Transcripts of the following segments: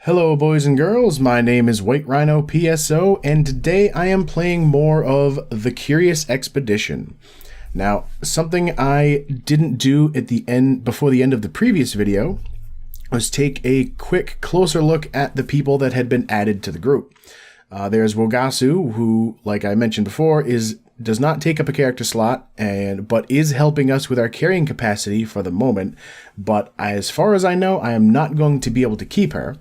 Hello boys and girls, my name is White Rhino PSO, and today I am playing more of The Curious Expedition. Now, something I didn't do at the end, before the end of the previous video, was take a quick closer look at the people that had been added to the group. There's Wogasu, who, like I mentioned before, does not take up a character slot, but is helping us with our carrying capacity for the moment. But as far as I know, I am not going to be able to keep her.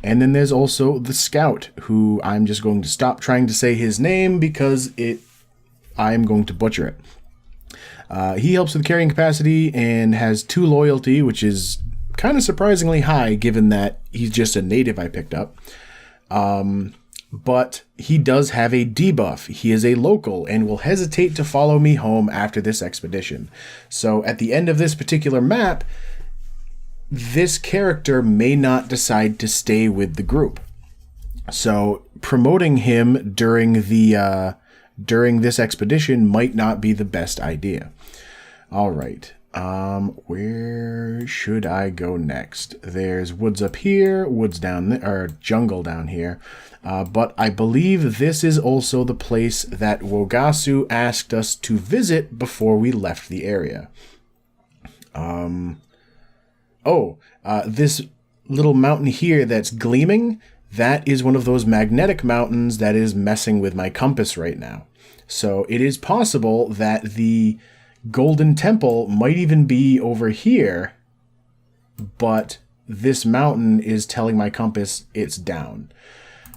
And then there's also the Scout, who I'm just going to stop trying to say his name because I am going to butcher it. He helps with carrying capacity and has 2 loyalty, which is kind of surprisingly high given that he's just a native I picked up. But he does have a debuff. He is a local and will hesitate to follow me home after this expedition. So at the end of this particular map, this character may not decide to stay with the group. So promoting him during this expedition might not be the best idea. All right. Where should I go next? There's woods up here, woods down there, or jungle down here. But I believe this is also the place that Wogasu asked us to visit before we left the area. This little mountain here that's gleaming, that is one of those magnetic mountains that is messing with my compass right now. So it is possible that the Golden Temple might even be over here, but this mountain is telling my compass it's down.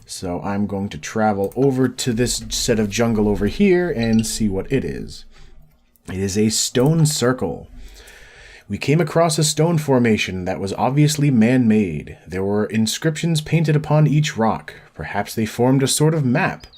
So I'm going to travel over to this set of jungle over here and see what it is. It is a stone circle. We came across a stone formation that was obviously man-made. There were inscriptions painted upon each rock. Perhaps they formed a sort of map.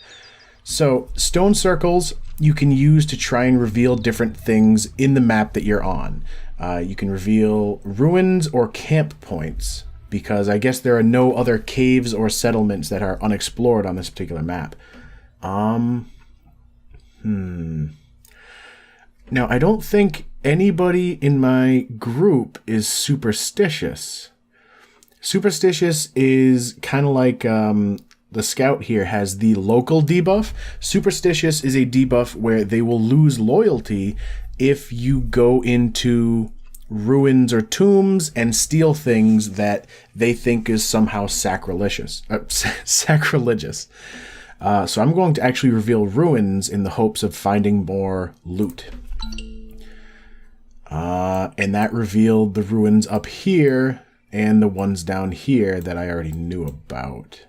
So, stone circles you can use to try and reveal different things in the map that you're on. You can reveal ruins or camp points, because I guess there are no other caves or settlements that are unexplored on this particular map. Now, I don't think anybody in my group is superstitious. Superstitious is kind of like the Scout here has the local debuff. Superstitious is a debuff where they will lose loyalty if you go into ruins or tombs and steal things that they think is somehow sacrilegious. So I'm going to actually reveal ruins in the hopes of finding more loot. And that revealed the ruins up here and the ones down here that I already knew about.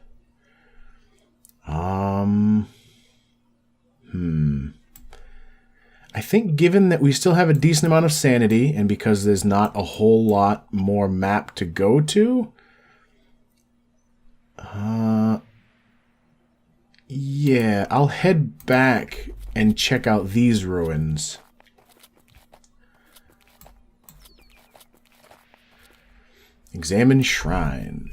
I think given that we still have a decent amount of sanity, and because there's not a whole lot more map to go to, yeah, I'll head back and check out these ruins. Examine shrine.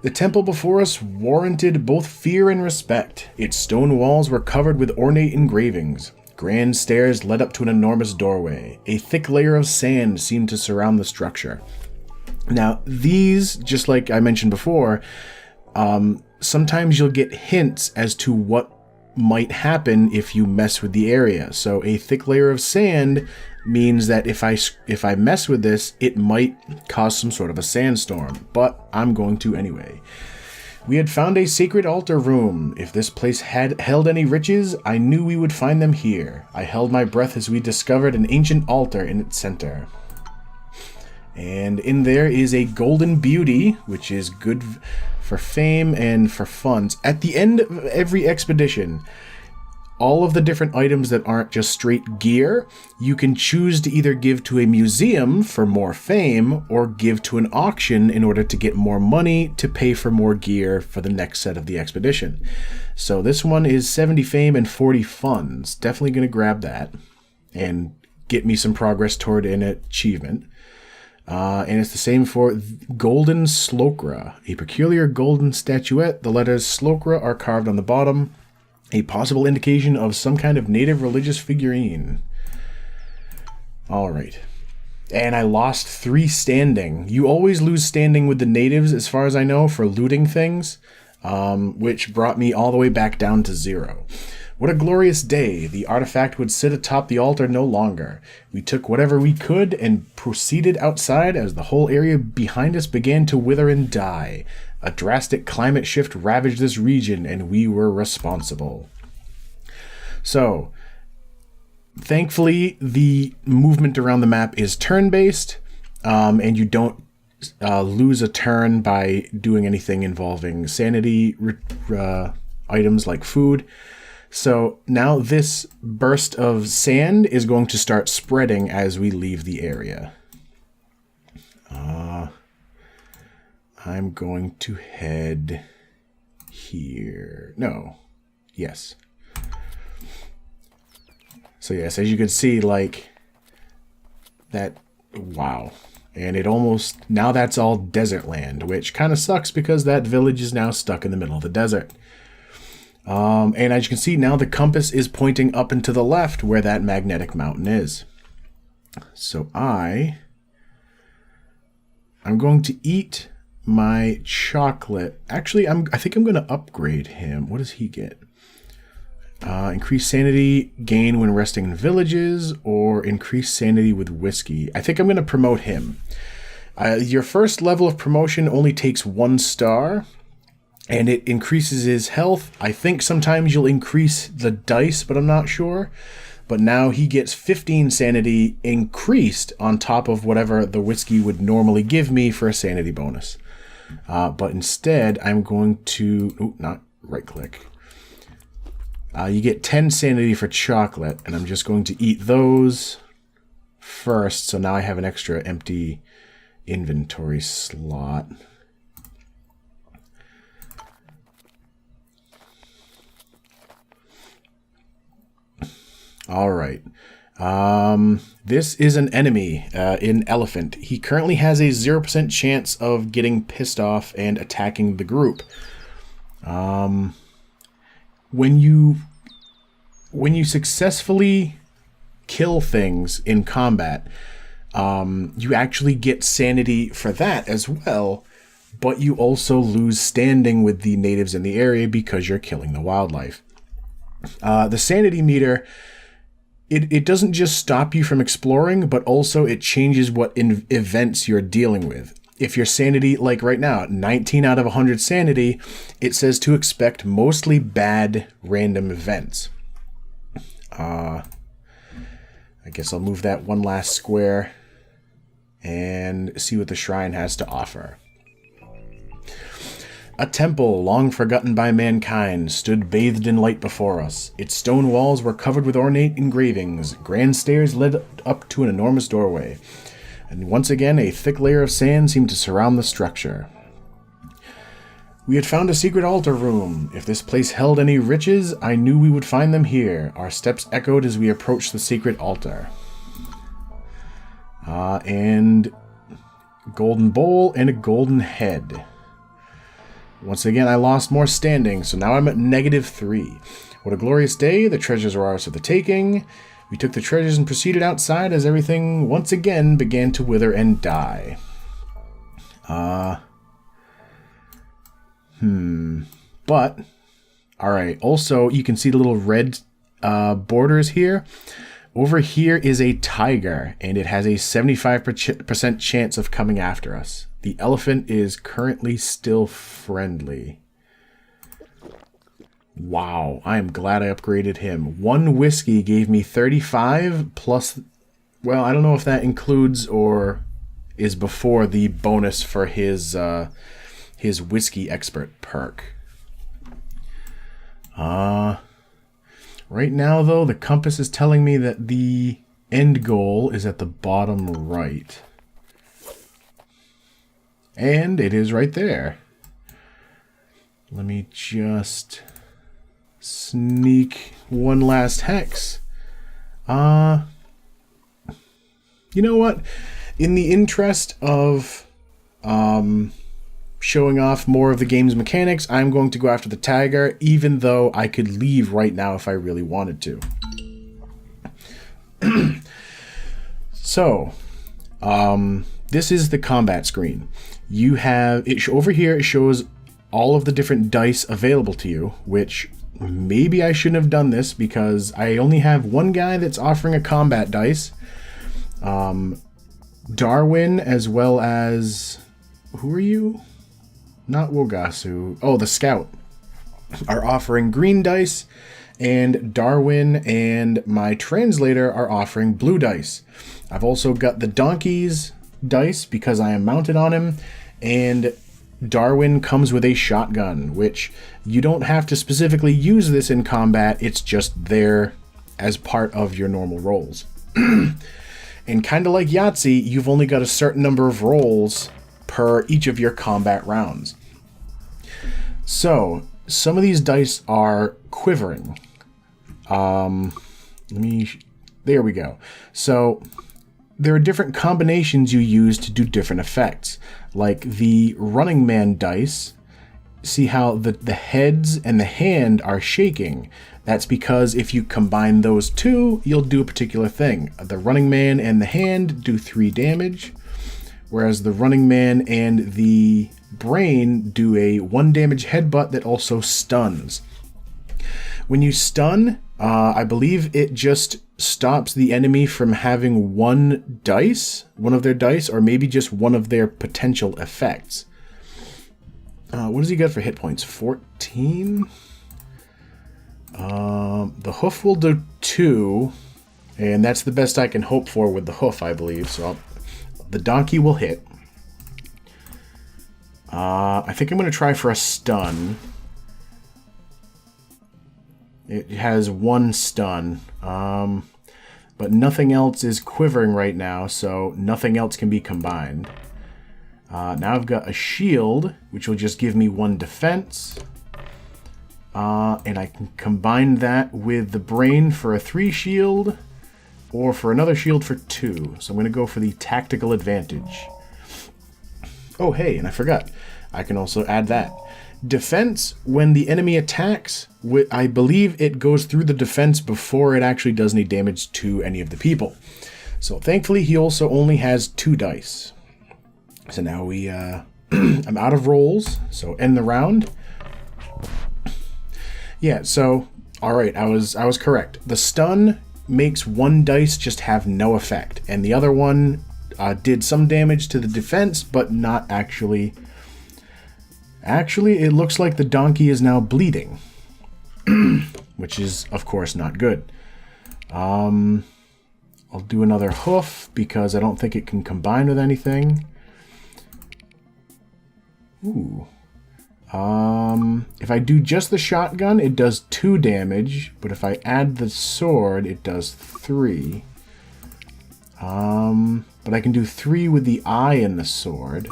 The temple before us warranted both fear and respect. Its stone walls were covered with ornate engravings. Grand stairs led up to an enormous doorway. A thick layer of sand seemed to surround the structure. Now, these, just like I mentioned before, sometimes you'll get hints as to what might happen if you mess with the area. So a thick layer of sand means that if I mess with this, it might cause some sort of a sandstorm, but I'm going to anyway. We had found a sacred altar room. If this place had held any riches, I knew we would find them here. I held my breath as we discovered an ancient altar in its center. And in there is a golden beauty, which is good for fame and for funds. At the end of every expedition, all of the different items that aren't just straight gear, you can choose to either give to a museum for more fame or give to an auction in order to get more money to pay for more gear for the next set of the expedition. So this one is 70 fame and 40 funds. Definitely going to grab that and get me some progress toward an achievement. And it's the same for Golden Slocra, a peculiar golden statuette. The letters Slocra are carved on the bottom. A possible indication of some kind of native religious figurine. Alright. And I lost 3 standing. You always lose standing with the natives, as far as I know, for looting things, which brought me all the way back down to 0. What a glorious day. The artifact would sit atop the altar no longer. We took whatever we could and proceeded outside as the whole area behind us began to wither and die. A drastic climate shift ravaged this region, and we were responsible. So, thankfully, the movement around the map is turn-based, and you don't lose a turn by doing anything involving sanity items like food. So now this burst of sand is going to start spreading as we leave the area. I'm going to head here. No. Yes. So yes, as you can see, like that, wow. And it almost, now that's all desert land, which kind of sucks because that village is now stuck in the middle of the desert. And as you can see, now the compass is pointing up and to the left where that magnetic mountain is. So I'm going to eat my chocolate. Actually, I think I'm going to upgrade him. What does he get? Increase sanity gain when resting in villages, or increase sanity with whiskey. I think I'm going to promote him. Your first level of promotion only takes 1 star. And it increases his health. I think sometimes you'll increase the dice, but I'm not sure. But now he gets 15 sanity increased on top of whatever the whiskey would normally give me for a sanity bonus. But instead, I'm going to... not right-click. You get 10 sanity for chocolate, and I'm just going to eat those first. So now I have an extra empty inventory slot. All right. This is an enemy, an elephant. He currently has a 0% chance of getting pissed off and attacking the group. When you successfully kill things in combat, you actually get sanity for that as well, but you also lose standing with the natives in the area because you're killing the wildlife. The sanity meter... It doesn't just stop you from exploring, but also it changes what events you're dealing with. If your sanity, like right now, 19 out of 100 sanity, it says to expect mostly bad random events. I guess I'll move that one last square and see what the shrine has to offer. A temple, long forgotten by mankind, stood bathed in light before us. Its stone walls were covered with ornate engravings. Grand stairs led up to an enormous doorway. And once again, a thick layer of sand seemed to surround the structure. We had found a secret altar room. If this place held any riches, I knew we would find them here. Our steps echoed as we approached the secret altar. And a golden bowl and a golden head. Once again, I lost more standing, so now I'm at -3. What a glorious day. The treasures were ours for the taking. We took the treasures and proceeded outside as everything once again began to wither and die. But, alright, also you can see the little red borders here. Over here is a tiger, and it has a 75% chance of coming after us. The elephant is currently still friendly. Wow, I am glad I upgraded him. 1 whiskey gave me 35 plus... Well, I don't know if that includes or is before the bonus for his whiskey expert perk. Right now, though, the compass is telling me that the end goal is at the bottom right. And it is right there. Let me just sneak one last hex. You know what? In the interest of showing off more of the game's mechanics, I'm going to go after the tiger, even though I could leave right now if I really wanted to. So, This is the combat screen. You have it over here. It shows all of the different dice available to you, which maybe I shouldn't have done this because I only have one guy that's offering a combat dice. Darwin, as well as, who are you? Not Wogasu. Oh, the scout are offering green dice, and Darwin and my translator are offering blue dice. I've also got the donkey's dice because I am mounted on him, and Darwin comes with a shotgun, which you don't have to specifically use this in combat. It's just there as part of your normal rolls. And kind of like Yahtzee, you've only got a certain number of rolls per each of your combat rounds. So some of these dice are quivering. There we go. So there are different combinations you use to do different effects. Like the Running Man dice, see how the heads and the hand are shaking. That's because if you combine those two, you'll do a particular thing. The Running Man and the hand do 3 damage, whereas the Running Man and the brain do a 1 damage headbutt that also stuns. When you stun, I believe it just stops the enemy from having one of their dice, or maybe just one of their potential effects. What does he get for hit points? 14? The hoof will do 2, and that's the best I can hope for with the hoof, I believe. So the donkey will hit. I think I'm going to try for a stun. It has 1 stun, but nothing else is quivering right now, so nothing else can be combined. Now I've got a shield, which will just give me 1 defense. And I can combine that with the brain for a 3 shield, or for another shield for 2. So I'm going to go for the tactical advantage. Oh, hey, and I forgot. I can also add that. Defense, when the enemy attacks, I believe it goes through the defense before it actually does any damage to any of the people. So thankfully, he also only has 2 dice. So now we, I'm out of rolls, so end the round. Yeah, so, alright, I was correct. The stun makes 1 dice just have no effect, and the other one did some damage to the defense, but not actually. Actually, it looks like the donkey is now bleeding, which is, of course, not good. I'll do another hoof, because I don't think it can combine with anything. Ooh. If I do just the shotgun, it does 2 damage, but if I add the sword, it does 3. But I can do 3 with the eye and the sword.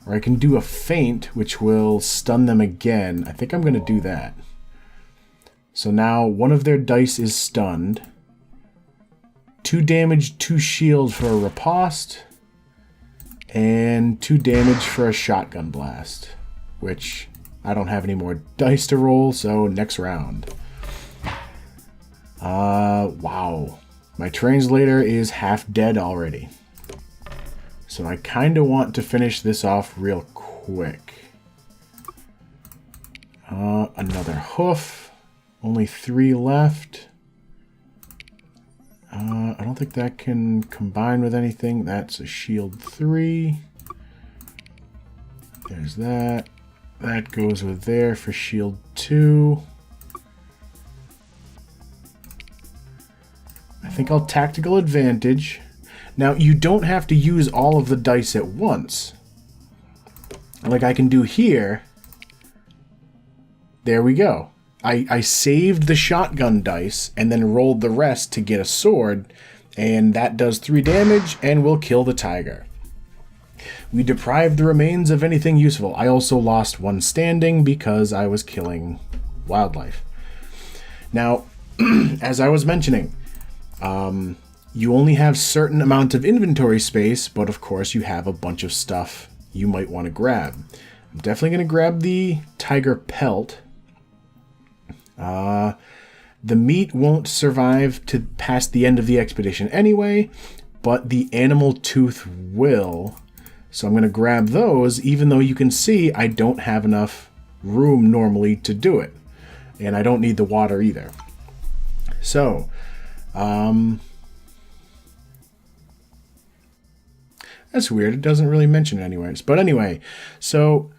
Or I can do a feint, which will stun them again. I think I'm going to do that. So now one of their dice is stunned. 2 damage, 2 shield for a riposte. And 2 damage for a shotgun blast, which I don't have any more dice to roll, so next round. Wow. My translator is half dead already. So I kind of want to finish this off real quick. Another hoof. Only 3 left. I don't think that can combine with anything. That's a shield 3. There's that. That goes with there for shield 2. I think I'll tactical advantage. Now, you don't have to use all of the dice at once. Like I can do here. There we go. I saved the shotgun dice and then rolled the rest to get a sword, and that does 3 damage and will kill the tiger. We deprived the remains of anything useful. I also lost 1 standing because I was killing wildlife. Now, as I was mentioning, you only have certain amount of inventory space, but of course you have a bunch of stuff you might want to grab. I'm definitely going to grab the tiger pelt. The meat won't survive to past the end of the expedition anyway, but the animal tooth will. So I'm going to grab those, even though you can see I don't have enough room normally to do it. And I don't need the water either. So, that's weird. It doesn't really mention it anyways. But anyway, so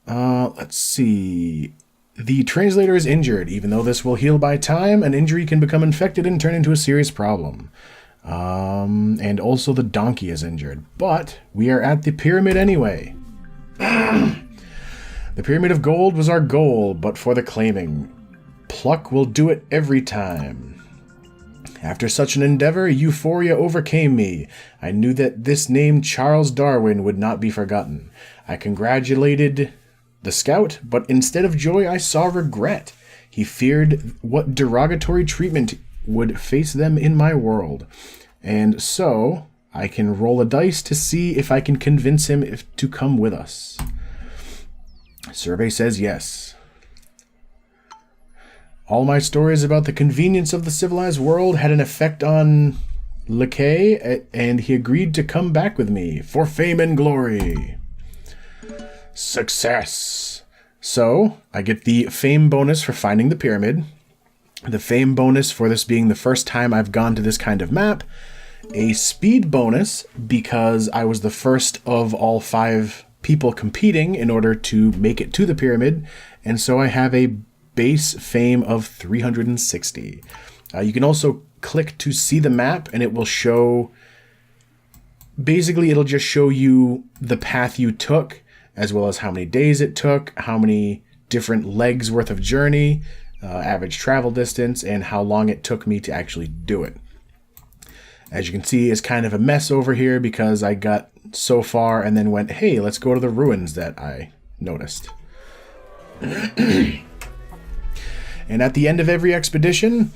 let's see. The translator is injured. Even though this will heal by time, an injury can become infected and turn into a serious problem. And also the donkey is injured. But we are at the pyramid anyway. The pyramid of gold was our goal, but for the claiming. Pluck will do it every time. After such an endeavor, euphoria overcame me. I knew that this name Charles Darwin would not be forgotten. I congratulated the scout, but instead of joy I saw regret. He feared what derogatory treatment would face them in my world. And so, I can roll a dice to see if I can convince him to come with us. Survey says yes. All my stories about the convenience of the civilized world had an effect on Lekay, and he agreed to come back with me for fame and glory. Success. So, I get the fame bonus for finding the pyramid, the fame bonus for this being the first time I've gone to this kind of map, a speed bonus because I was the first of all 5 people competing in order to make it to the pyramid, and so I have a base fame of 360. You can also click to see the map, and it will show, basically it'll just show you the path you took, as well as how many days it took, how many different legs worth of journey, average travel distance, and how long it took me to actually do it. As you can see, it's kind of a mess over here because I got so far and then went, hey, let's go to the ruins that I noticed. And at the end of every expedition,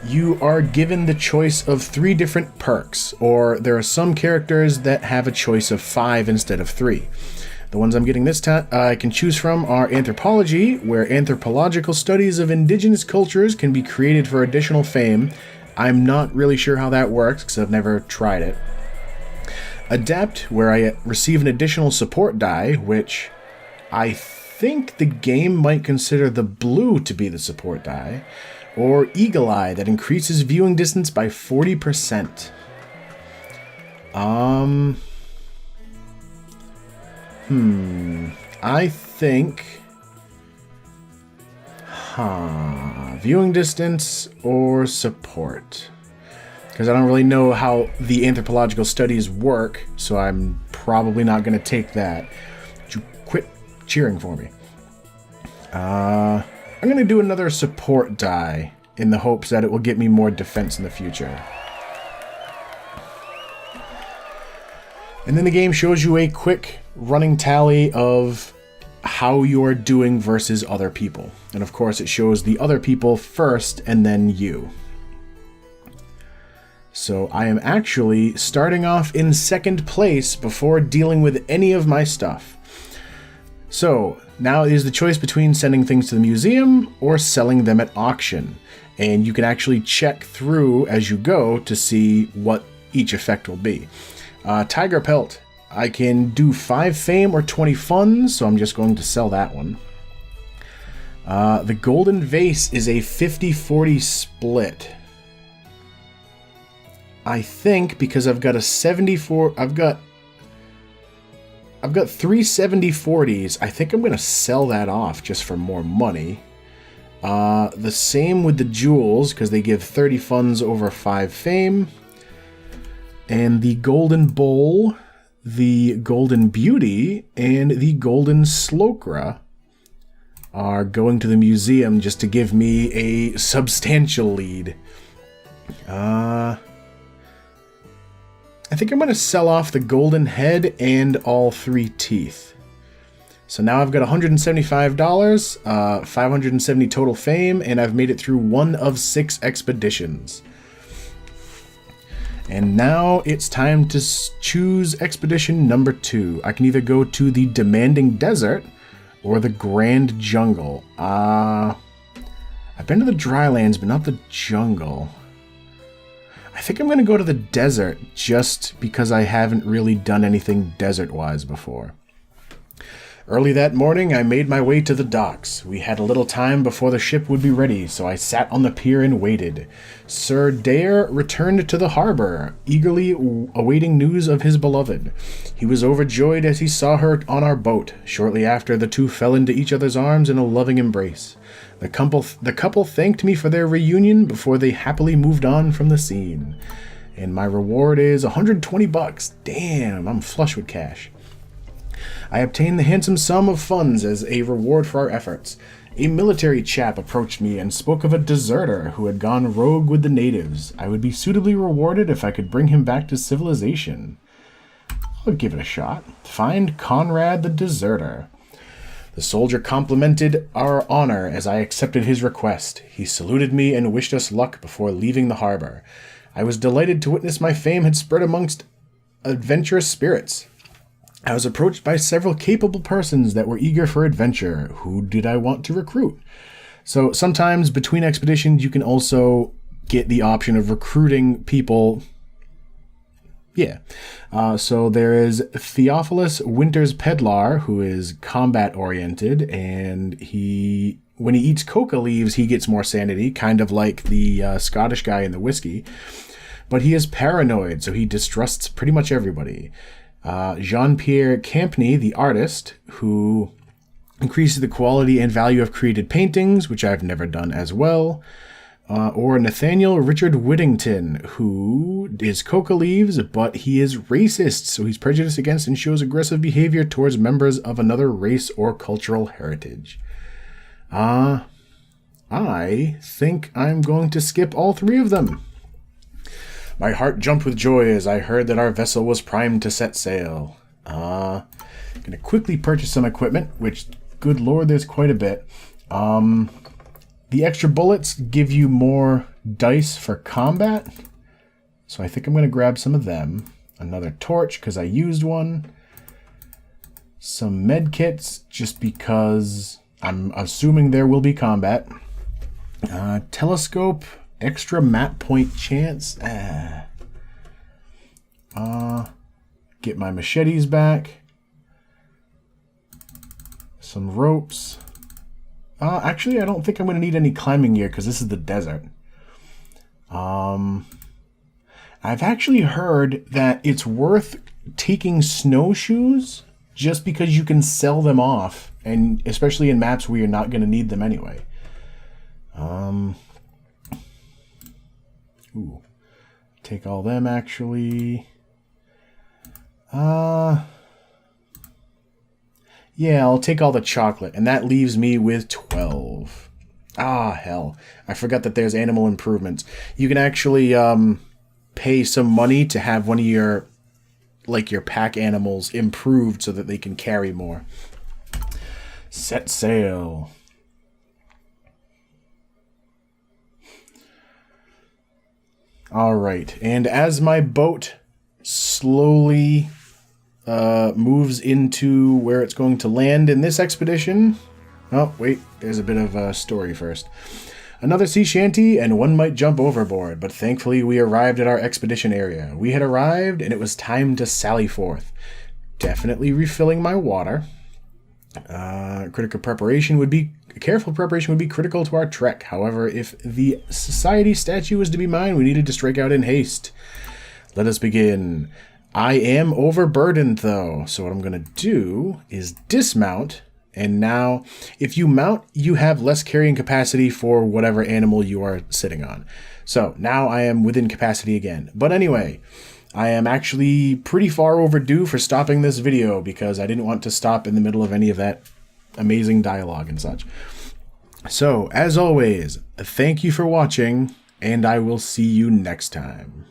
you are given the choice of 3 different perks, or there are some characters that have a choice of 5 instead of 3. The ones I'm getting this time I can choose from are anthropology, where anthropological studies of indigenous cultures can be created for additional fame. I'm not really sure how that works because I've never tried it. Adept, where I receive an additional support die, which I think the game might consider the blue to be the support die, or Eagle Eye, that increases viewing distance by 40%. I think, viewing distance or support, because I don't really know how the anthropological studies work, so I'm probably not going to take that. Quit cheering for me. I'm going to do another support die in the hopes that it will get me more defense in the future. And then the game shows you a quick running tally of how you're doing versus other people. And of course it shows the other people first and then you. So I am actually starting off in 2nd place before dealing with any of my stuff. So now is the choice between sending things to the museum or selling them at auction. And you can actually check through as you go to see what each effect will be. Tiger Pelt. I can do 5 fame or 20 funds, so I'm just going to sell that one. The Golden Vase is a 50-40 split. I think because I've got a 74, I've got 3 70-40s. I think I'm going to sell that off just for more money. The same with the jewels, because they give 30 funds over 5 fame. And the Golden Bowl, the Golden Beauty, and the Golden Slocra are going to the museum just to give me a substantial lead. I think I'm going to sell off the Golden Head and all 3 teeth. So now I've got $175, 570 total fame, and I've made it through 1 of 6 expeditions. And now it's time to choose expedition number 2. I can either go to the Demanding Desert or the Grand Jungle. I I've been to the drylands, but not the jungle. I think I'm going to go to the desert just because I haven't really done anything desert-wise before. Early that morning, I made my way to the docks. We had a little time before the ship would be ready, so I sat on the pier and waited. Sir Dare returned to the harbor, eagerly awaiting news of his beloved. He was overjoyed as he saw her on our boat. Shortly after, the two fell into each other's arms in a loving embrace. The couple thanked me for their reunion before they happily moved on from the scene. And my reward is $120. Damn, I'm flush with cash. I obtained the handsome sum of funds as a reward for our efforts. A military chap approached me and spoke of a deserter who had gone rogue with the natives. I would be suitably rewarded if I could bring him back to civilization. I'll give it a shot. Find Conrad the deserter. The soldier complimented our honor as I accepted his request. He saluted me and wished us luck before leaving the harbor. I was delighted to witness my fame had spread amongst adventurous spirits. I was approached by several capable persons that were eager for adventure. Who did I want to recruit? So sometimes between expeditions, you can also get the option of recruiting people. Yeah. So there is Theophilus Winters Pedlar, who is combat-oriented, and when he eats coca leaves, he gets more sanity, kind of like the Scottish guy in the whiskey. But he is paranoid, so he distrusts pretty much everybody. Jean-Pierre Campney, the artist, who increases the quality and value of created paintings, which I've never done as well. Or Nathaniel Richard Whittington, who is coca leaves, but he is racist, so he's prejudiced against and shows aggressive behavior towards members of another race or cultural heritage. I think I'm going to skip all three of them. My heart jumped with joy as I heard that our vessel was primed to set sail. Gonna quickly purchase some equipment, which, good lord, there's quite a bit. The extra bullets give you more dice for combat, so I think I'm gonna grab some of them. Another torch, because I used one. Some med kits, just because I'm assuming there will be combat. Telescope. Extra map point chance. Get my machetes back. Some ropes. Actually, I don't think I'm going to need any climbing gear because this is the desert. I've actually heard that it's worth taking snowshoes just because you can sell them off, and especially in maps where you're not going to need them anyway. Ooh. Take all them, actually. Yeah, I'll take all the chocolate, and that leaves me with 12. Ah, hell. I forgot that there's animal improvements. You can actually pay some money to have one of your pack animals improved so that they can carry more. Set sail. All right, and as my boat slowly moves into where it's going to land in this expedition... Oh, wait, there's a bit of a story first. Another sea shanty, and one might jump overboard, but thankfully we arrived at our expedition area. We had arrived, and it was time to sally forth. Definitely refilling my water. Careful preparation would be critical to our trek. However, if the society statue was to be mine, we needed to strike out in haste. Let us begin. I am overburdened, though, so what I'm going to do is dismount, and now, if you mount, you have less carrying capacity for whatever animal you are sitting on. So, now I am within capacity again. But anyway, I am actually pretty far overdue for stopping this video because I didn't want to stop in the middle of any of that amazing dialogue and such. So, as always, thank you for watching, and I will see you next time.